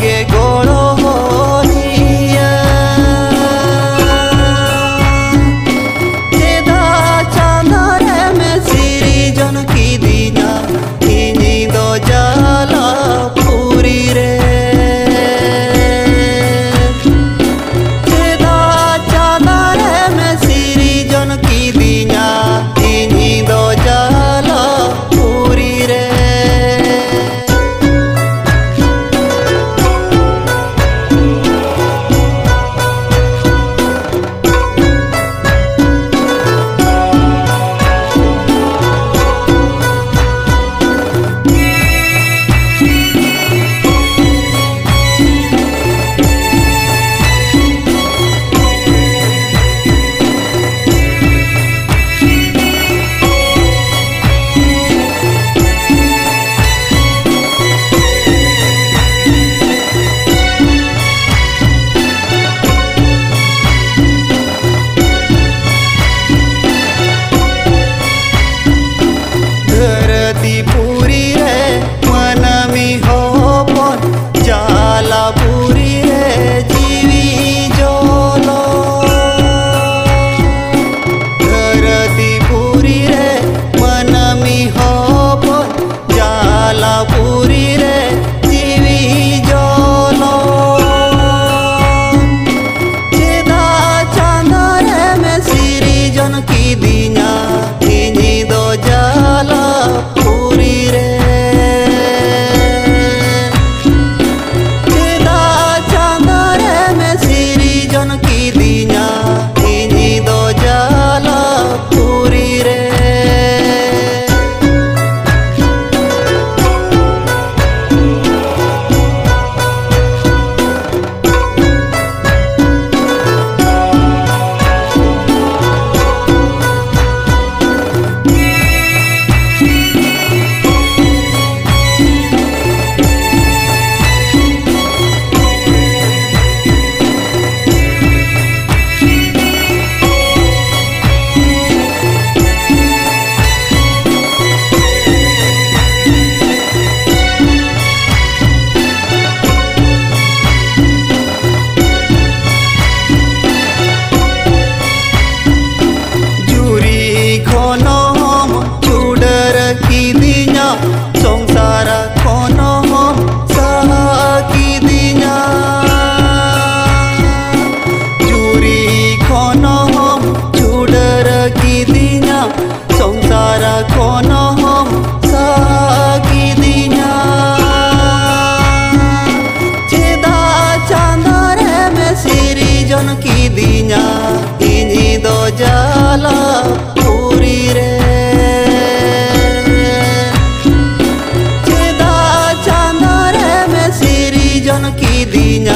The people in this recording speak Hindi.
गे गोड़ो होनिया चेदा चांदरे में सिरी जन की दिया इनी दो जाला पूरी रे चेदा चांदरे में सिरी जन की दिया इनी दो जाला पूरी रे पूरी रे मनमी हो पन जाला पूरी रे जीवी जोलो धरती पूरी रे मनमी हो पन जाला पूरी रे जीवी जोलो चेदा चांदरे में सिरी जन की दिया इनी दो जाला पूरी रे चेदा चांदरे में सिरी जन की दिया इनी दो जाला पूरी रे संसार कोनो हम साकी दिया चूरी कोनो हम छुडर की दिया संसार कोनो हम साकी दिया चेदा चांदरे में सिरी जन की दिया इनी दो जाला पूरी रे जन की दिया